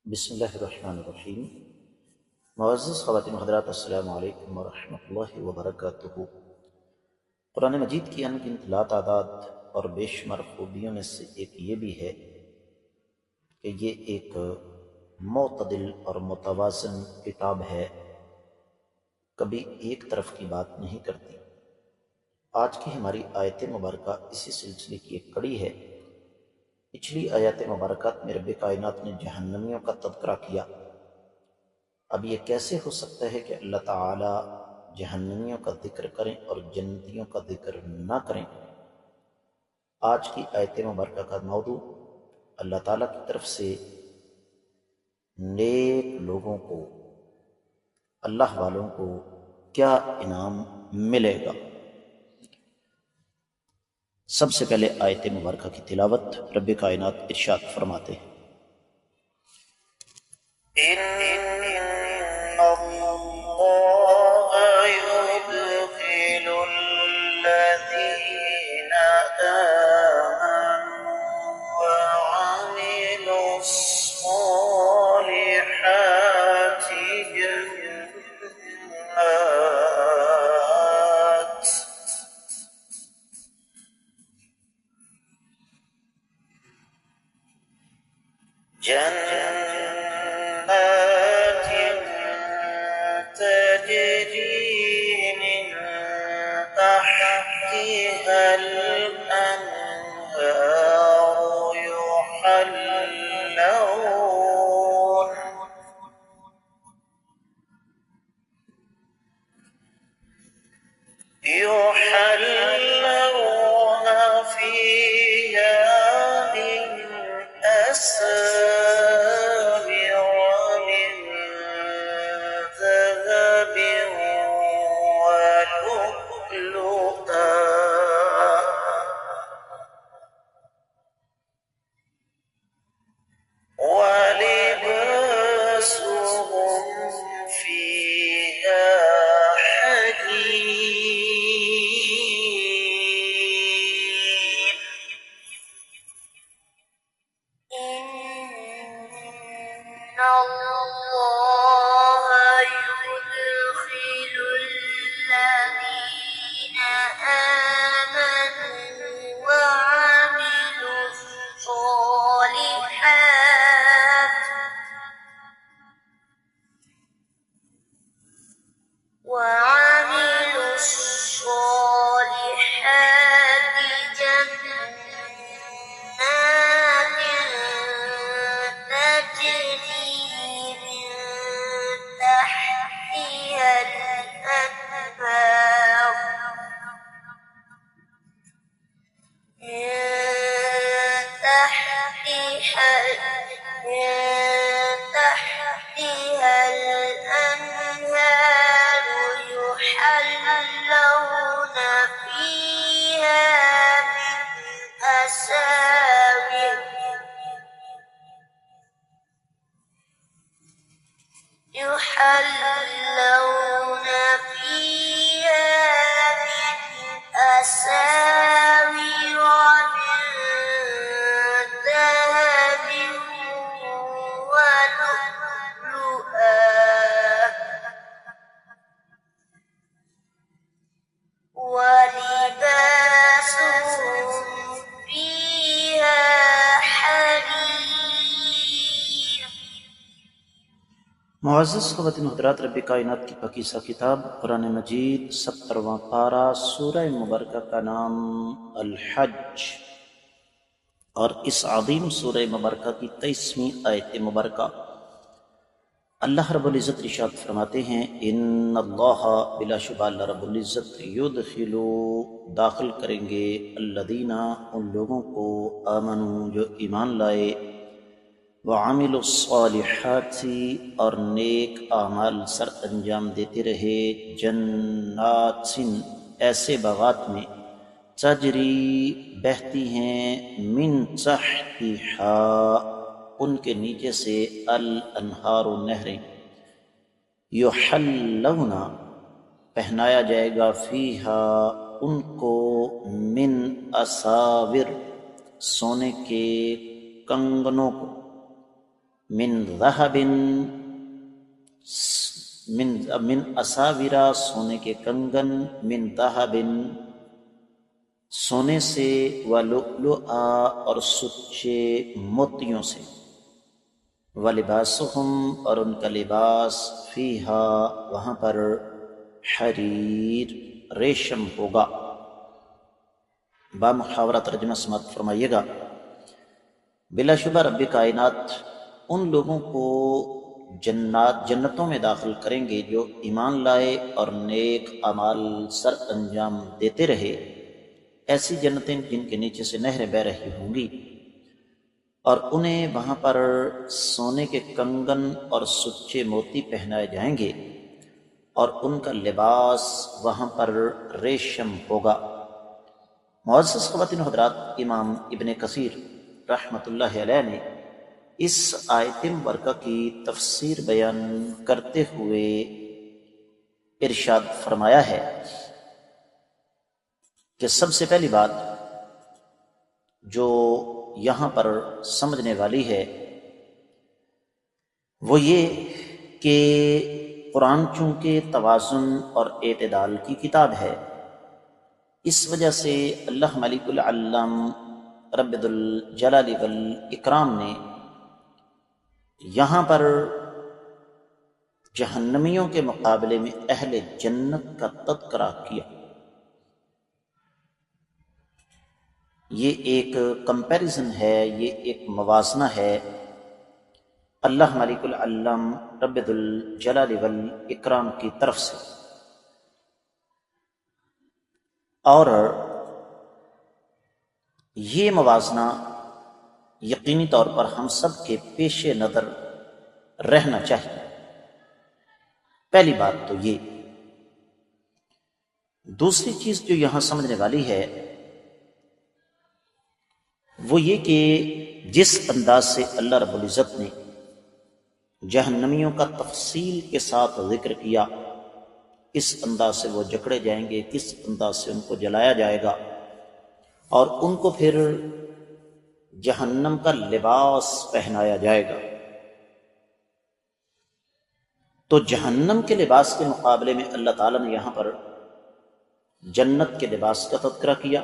بسم اللہ الرحمن الرحیم۔ معزز خواتین و حضرات، السلام علیکم ورحمۃ اللہ وبرکاتہ۔ قرآن مجید کی ان گنت لا تعداد اور بے شمار خوبیوں میں سے ایک یہ بھی ہے کہ یہ ایک معتدل اور متوازن کتاب ہے، کبھی ایک طرف کی بات نہیں کرتی۔ آج کی ہماری آیت مبارکہ اسی سلسلے کی ایک کڑی ہے۔ پچھلی آیات مبارکات میں رب کائنات نے جہنمیوں کا تذکرہ کیا۔ اب یہ کیسے ہو سکتا ہے کہ اللہ تعالی جہنمیوں کا ذکر کریں اور جنتیوں کا ذکر نہ کریں؟ آج کی آیت مبارکہ کا موضوع اللہ تعالیٰ کی طرف سے نیک لوگوں کو، اللہ والوں کو کیا انعام ملے گا۔ سب سے پہلے آیت مبارکہ کی تلاوت رب کائنات ارشاد فرماتے ہیں، إن الله يدخل الذين آمنوا وعملوا الصالحات جنات تجري من تحتها الأنهار يحلون فيها من أساور من ذهب ولؤلؤا ولباسهم فيها حرير. إن الله يدخل الذين آمنوا وعملوا الصالحات جنات تجري من تحتها الأنهار يحلون فيها من أساور من ذهب ولؤلؤا ولباسهم فيها حرير. معزز خواتین و حضرات، رب کائنات کی پاکیزہ کتاب قرآن مجید 70واں پارہ سورہ مبارکہ کا نام الحج، اور اس عظیم سورہ مبارکہ کی 23ویں آیت مبارکہ اللہ رب العزت ارشاد فرماتے ہیں، ان اللہ، بلا شبہ اللہ رب العزت، یدخلو، داخل کریں گے، الذین، ان لوگوں کو، آمنوا، جو ایمان لائے، وعملوا الصالحات، اور نیک اعمال سر انجام دیتے رہے، جنات، ایسے باغات میں، تجری، بہتی ہیں، من تحتہا، ان کے نیچے سے، الانہار، نہریں، یحلون، پہنایا جائے گا، فیہا، ان کو، من اساور، سونے کے کنگنوں کو، من ذہب، من اساورا سونے کے کنگن، من ذہب سونے سے، ولؤلؤا اور سچے موتیوں سے، ولباسہم اور ان کا لباس، فیہا وہاں پر، حریر ریشم ہوگا۔ با محاورہ ترجمہ سماعت فرمائیے گا۔ بلا شبہ رب کائنات ان لوگوں کو جنتوں میں داخل کریں گے جو ایمان لائے اور نیک اعمال سر انجام دیتے رہے، ایسی جنتیں جن کے نیچے سے نہریں بہہ رہی ہوں گی، اور انہیں وہاں پر سونے کے کنگن اور سچے موتی پہنائے جائیں گے، اور ان کا لباس وہاں پر ریشم ہوگا۔ معزز خواتین و حضرات، امام ابن کثیر رحمۃ اللہ علیہ نے اس آیت مبارکہ کی تفسیر بیان کرتے ہوئے ارشاد فرمایا ہے کہ سب سے پہلی بات جو یہاں پر سمجھنے والی ہے وہ یہ کہ قرآن چونکہ توازن اور اعتدال کی کتاب ہے، اس وجہ سے اللہ ملک العلام رب الجلال والاکرام نے یہاں پر جہنمیوں کے مقابلے میں اہل جنت کا تذکرہ کیا۔ یہ ایک کمپیریزن ہے، یہ ایک موازنہ ہے اللہ ملک العلام رب الجلال والاکرام کی طرف سے، اور یہ موازنہ یقینی طور پر ہم سب کے پیش نظر رہنا چاہیے۔ پہلی بات تو یہ۔ دوسری چیز جو یہاں سمجھنے والی ہے وہ یہ کہ جس انداز سے اللہ رب العزت نے جہنمیوں کا تفصیل کے ساتھ ذکر کیا، کس انداز سے وہ جکڑے جائیں گے، کس انداز سے ان کو جلایا جائے گا، اور ان کو پھر جہنم کا لباس پہنایا جائے گا، تو جہنم کے لباس کے مقابلے میں اللہ تعالیٰ نے یہاں پر جنت کے لباس کا تذکرہ کیا،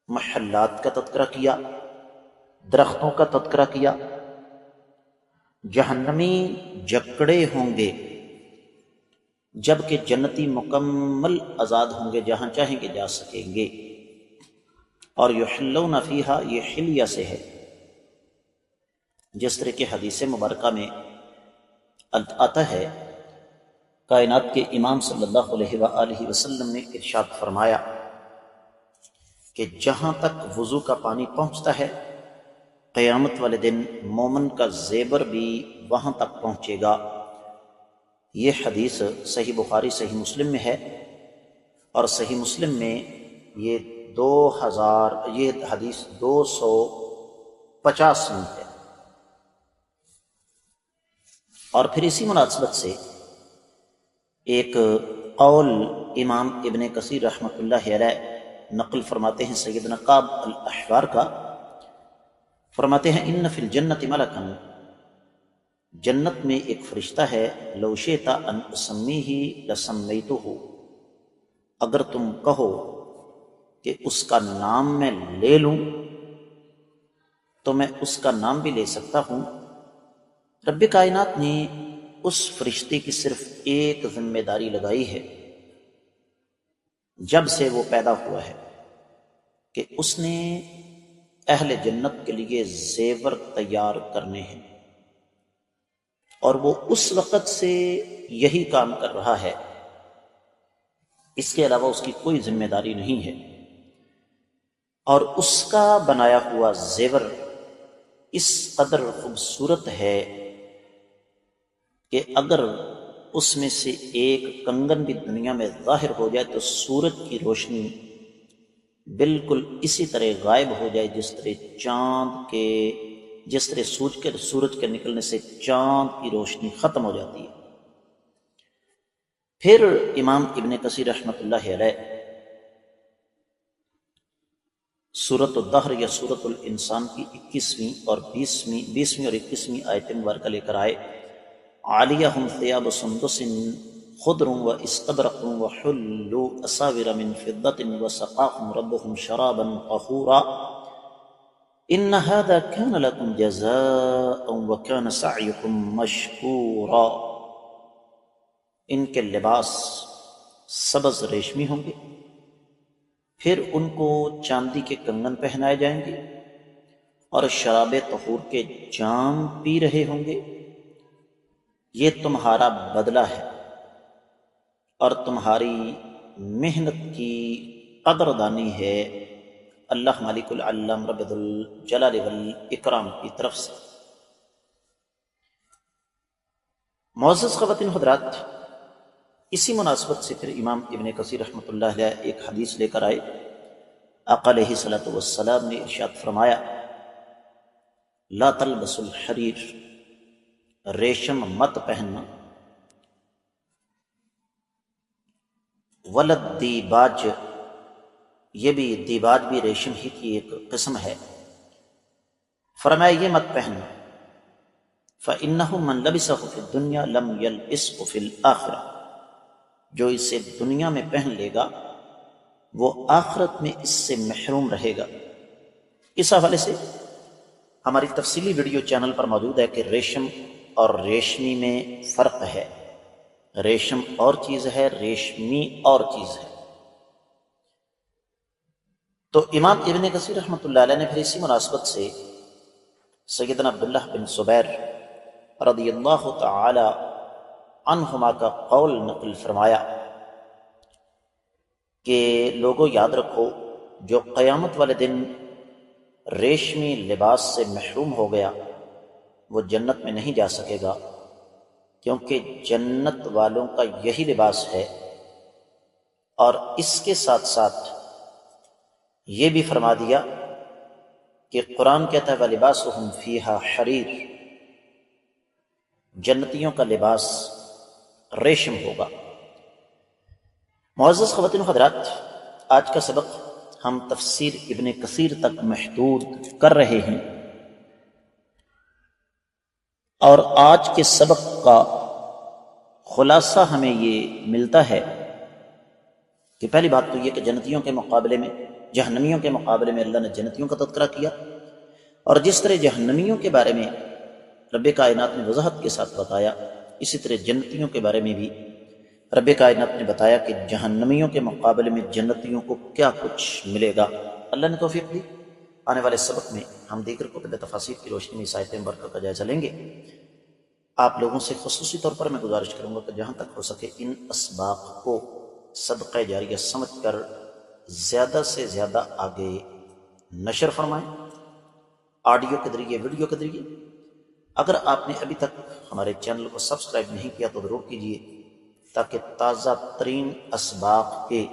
محلات کا تذکرہ کیا، درختوں کا تذکرہ کیا۔ جہنمی جکڑے ہوں گے جبکہ جنتی مکمل آزاد ہوں گے، جہاں چاہیں گے جا سکیں گے۔ اور یحلون فیہا، یہ حلیہ سے ہے، جس طرح کہ حدیث مبارکہ میں آتا ہے، کائنات کے امام صلی اللہ علیہ وآلہ وسلم نے ارشاد فرمایا کہ جہاں تک وضو کا پانی پہنچتا ہے، قیامت والے دن مومن کا زیور بھی وہاں تک پہنچے گا۔ یہ حدیث صحیح بخاری صحیح مسلم میں ہے، اور صحیح مسلم میں یہ حدیث 250 میں ہے۔ اور پھر اسی مناسبت سے ایک قول امام ابن کثیر رحمۃ اللہ علیہ نقل فرماتے ہیں سیدنا کعب الاحبار کا، فرماتے ہیں ان فی الجنت ملکا، جنت میں ایک فرشتہ ہے، لو شئت ان اسمیہ لسمیتہ، اگر تم کہو کہ اس کا نام میں لے لوں تو میں اس کا نام بھی لے سکتا ہوں۔ رب کائنات نے اس فرشتے کی صرف ایک ذمہ داری لگائی ہے جب سے وہ پیدا ہوا ہے، کہ اس نے اہل جنت کے لیے زیور تیار کرنے ہیں، اور وہ اس وقت سے یہی کام کر رہا ہے، اس کے علاوہ اس کی کوئی ذمہ داری نہیں ہے۔ اور اس کا بنایا ہوا زیور اس قدر خوبصورت ہے کہ اگر اس میں سے ایک کنگن بھی دنیا میں ظاہر ہو جائے تو سورج کی روشنی بالکل اسی طرح غائب ہو جائے جس طرح سورج کے نکلنے سے چاند کی روشنی ختم ہو جاتی ہے۔ پھر امام ابن کثیر رحمۃ اللہ علیہ سورۃ الدہر یا سورۃ الانسان کی 21ویں اور 20ویں اور 21ویں آیت مبارکہ لے کر آئے۔ عالیہم ثیاب سندس خضر و استبرق وحلوا اساور من فضة وسقاهم ربهم شرابا طہورا ان هذا كان لكم جزاء وكان سعيكم مشکورا۔ ان کے لباس سبز ریشمی ہوں گے، پھر ان کو چاندی کے کنگن پہنائے جائیں گے اور شراب طہور کے جام پی رہے ہوں گے۔ یہ تمہارا بدلہ ہے اور تمہاری محنت کی قدردانی ہے اللہ مالک العلم رب الجلال والاکرام کی طرف سے۔ معزز خواتین حضرات، اسی مناسبت سے پھر امام ابن کثیر رحمۃ اللہ علیہ ایک حدیث لے کر آئے۔ آقا علیہ الصلوۃ والسلام نے ارشاد فرمایا، لا تلبس الحریر، ریشم مت پہننا، ولد دیباج، یہ بھی دیباج بھی ریشم ہی کی ایک قسم ہے، فرمایا یہ مت پہننا، فإنہ من لبسہ فی الدنیا لم یلبسہ فی الآخرہ، جو اسے دنیا میں پہن لے گا وہ آخرت میں اس سے محروم رہے گا۔ اس حوالے سے ہماری تفصیلی ویڈیو چینل پر موجود ہے کہ ریشم اور ریشمی میں فرق ہے۔ ریشم اور چیز ہے، ریشمی اور چیز ہے۔ تو امام ابن کثیر رحمۃ اللہ علیہ نے پھر اسی مناسبت سے سیدنا عبداللہ بن زبیر رضی اللہ تعالی عنہما کا قول نقل فرمایا کہ لوگوں یاد رکھو، جو قیامت والے دن ریشمی لباس سے محروم ہو گیا وہ جنت میں نہیں جا سکے گا، کیونکہ جنت والوں کا یہی لباس ہے۔ اور اس کے ساتھ ساتھ یہ بھی فرما دیا کہ قرآن کہتا ہے وَلِبَاسُهُمْ فِيهَا حَرِيرٌ، جنتیوں کا لباس ریشم ہوگا۔ معزز خواتین و حضرات، آج کا سبق ہم تفسیر ابن کثیر تک محدود کر رہے ہیں، اور آج کے سبق کا خلاصہ ہمیں یہ ملتا ہے کہ پہلی بات تو یہ کہ جنتیوں کے مقابلے میں، جہنمیوں کے مقابلے میں اللہ نے جنتیوں کا تذکرہ کیا، اور جس طرح جہنمیوں کے بارے میں رب کائنات نے وضاحت کے ساتھ بتایا، اسی طرح جنتیوں کے بارے میں بھی رب کائنات نے بتایا کہ جہنمیوں کے مقابلے میں جنتیوں کو کیا کچھ ملے گا۔ اللہ نے توفیق دی، آنے والے سبق میں ہم دیگر کتب تفاسیر کی روشنی میں اس آیت مبارکہ کا جائزہ لیں گے۔ آپ لوگوں سے خصوصی طور پر میں گزارش کروں گا کہ جہاں تک ہو سکے ان اسباق کو صدقہ جاریہ سمجھ کر زیادہ سے زیادہ آگے نشر فرمائیں، آڈیو کے ذریعے، ویڈیو کے ذریعے۔ اگر آپ نے ابھی تک ہمارے چینل کو سبسکرائب نہیں کیا تو ضرور کیجیے، تاکہ تازہ ترین اسباق کے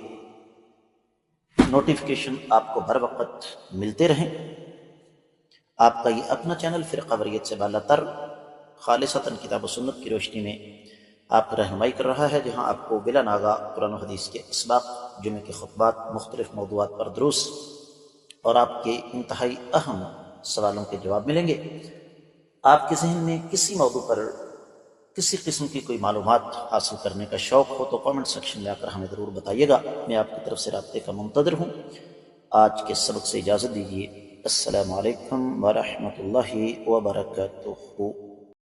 نوٹیفیکیشن آپ کو ہر وقت ملتے رہیں۔ آپ کا یہ اپنا چینل فرقہ واریت سے بالا تر خالصتاً کتاب و سنت کی روشنی میں آپ رہنمائی کر رہا ہے، جہاں آپ کو بلا ناغہ قرآن و حدیث کے اسباق، جمعہ کے خطبات، مختلف موضوعات پر دروس اور آپ کے انتہائی اہم سوالوں کے جواب ملیں گے۔ آپ کے ذہن میں کسی موضوع پر کسی قسم کی کوئی معلومات حاصل کرنے کا شوق ہو تو کامنٹ سیکشن میں آ کر ہمیں ضرور بتائیے گا، میں آپ کی طرف سے رابطے کا منتظر ہوں۔ آج کے سبق سے اجازت دیجیے، السلام علیکم ورحمۃ اللہ وبرکاتہ۔